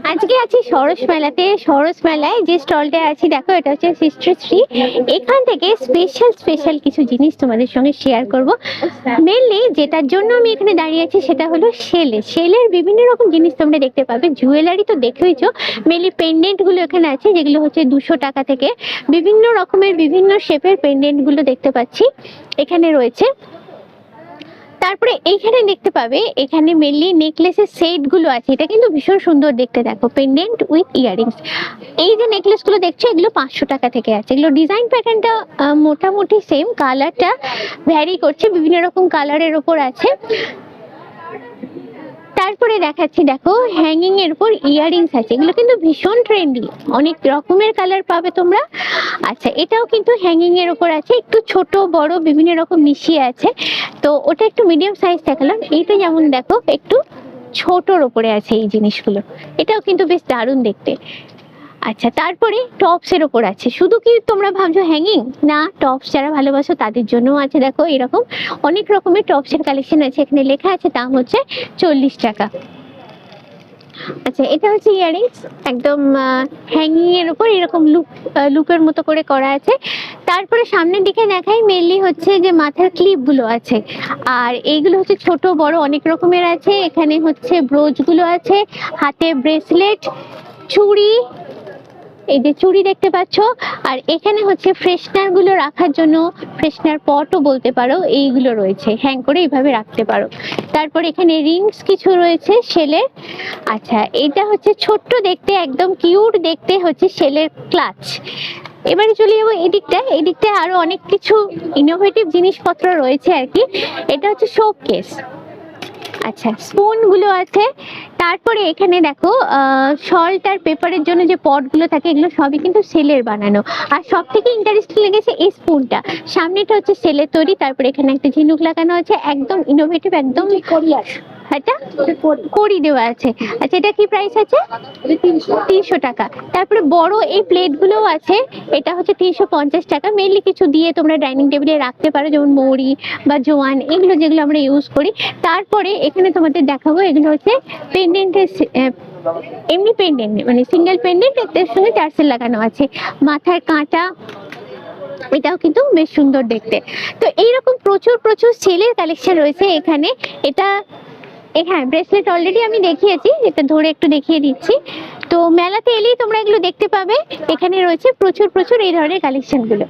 আজকে আছি সরস মেলাতে। সরস মেলায় যে স্টলটা আছে দেখো, এটা হচ্ছে সিস্টারশ্রী। এখান থেকে স্পেশাল স্পেশাল কিছু জিনিস তোমাদের সঙ্গে শেয়ার করব। মেনলি যেটার জন্য আমি এখানে দাঁড়িয়ে আছি সেটা হলো সেলের বিভিন্ন রকম জিনিস তোমরা দেখতে পাবে। জুয়েলারি তো দেখেইছো, মেনলি পেন্ডেন্ট গুলো এখানে আছে, যেগুলো হচ্ছে 200 টাকা থেকে বিভিন্ন রকমের বিভিন্ন শেপের পেন্ডেন্ট গুলো দেখতে পাচ্ছি এখানে রয়েছে। তারপরে এইখানে দেখতে পাবে, এখানে মেনলি নেকলেসের সেট গুলো আছে। এটা কিন্তু ভীষণ সুন্দর দেখতে, দেখো পেন্ডেন্ট উইথ ইয়ারিংস। এই যে নেকলেস গুলো দেখছো, এগুলো 500 টাকা থেকে আছে। এগুলো ডিজাইন প্যাটার্নটা মোটামুটি সেম, কালারটা ভ্যারি করছে, বিভিন্ন রকম কালারের ওপর আছে। তারপরে দেখাচ্ছি, দেখো হ্যাঙ্গিং এর উপর ইয়ারিংস আছে। এগুলো কিন্তু ভীষণ ট্রেন্ডি, অনেক রকমের কালার পাবে তোমরা। আচ্ছা, এটাও কিন্তু হ্যাঙ্গিং এর উপর আছে, একটু ছোট বড় বিভিন্ন রকম মিশিয়ে আছে। তো ওটা একটু মিডিয়াম সাইজ দেখালাম। এইটা যেমন দেখো একটু ছোটর ওপরে আছে এই জিনিসগুলো, এটাও কিন্তু বেশ দারুণ দেখতে। আচ্ছা, তারপরে টপস এর ওপর আছে। শুধু কি তোমরা ভাবছো হ্যাঙ্গিং? না, টপস যারা ভালোবাসো তাদের জন্যও আছে। দেখো এরকম অনেক রকমের টপস এর কালেকশন আছে। এখানে লেখা আছে দাম হচ্ছে 40 টাকা। আচ্ছা, এটা হচ্ছে ইয়ারিংস, একদম হ্যাঙ্গিং এর উপর এরকম লুপের মতো করে করা আছে। তারপরে সামনের দিকে দেখাই, মেনলি হচ্ছে যে মাথার ক্লিপ গুলো আছে। আর এইগুলো হচ্ছে ছোট বড় অনেক রকমের আছে। এখানে হচ্ছে ব্রোচ গুলো আছে, হাতে ব্রেসলেট, চুড়ি, এই যে চুড়ি দেখতে পাচ্ছ। আর এখানে হচ্ছে ফ্রেশনার গুলো রাখার জন্য, ফ্রেশনার পটও বলতে পারো, এইগুলো রয়েছে, হ্যাং করে এইভাবে রাখতে পারো। তারপর এখানে রিংস কিছু রয়েছে সেলের। আচ্ছা, এটা হচ্ছে ছোট্ট দেখতে, একদম কিউট দেখতে, হচ্ছে সেলের ক্লাচ। এবারে চলে যাবো এদিকটায়। এদিকটায় আরো অনেক কিছু ইনোভেটিভ জিনিসপত্র রয়েছে আর কি। এটা হচ্ছে শোকেস। আচ্ছা, স্পুন গুলো আছে। তারপরে এখানে দেখো সল্ট আর পেপারের জন্য যে পট গুলো থাকে, এগুলো সবই কিন্তু সেলের বানানো। আর সব থেকে ইন্টারেস্টিং লেগেছে এই স্পুনটা, সামনেটা হচ্ছে সেলের তৈরি। তারপরে এখানে একটা ঝিনুক লাগানো আছে, একদম ইনোভেটিভ, একদম কোরিয়ার। এটা কড়ি দেওয়া আছে। আচ্ছা, এটা কি প্রাইস আছে? 300 টাকা। তারপরে বড় এই প্লেট গুলো আছে, এটা হচ্ছে 350 টাকা। মেনলি কিছু দিয়ে তোমরা ডাইনিং টেবিলে রাখতে পারো, যেমন মৌরি বা জোয়ান, এগুলো যেগুলো আমরা ইউজ করি। তারপরে এখানে তোমাদের দেখাবো, এগুলো হচ্ছে পেন্ডেন্টের, এমনি পেন্ডেন্ট মানে সিঙ্গেল পেন্ডেন্ট, এর সঙ্গে টার্সেল লাগানো আছে। মাথার কাঁটা, এটাও কিন্তু বেশ সুন্দর দেখতে। তো এইরকম প্রচুর প্রচুর সেলের কালেকশন রয়েছে এখানে। এটা হ্যাঁ, ব্রেসলেট অলরেডি আমি দেখিয়েছি, এটা ধরে একটু দেখিয়ে দিচ্ছি। তো মেলাতে এলেই তোমরা এগুলো দেখতে পাবে। এখানে রয়েছে প্রচুর প্রচুর এই ধরনের কালেকশন গুলো।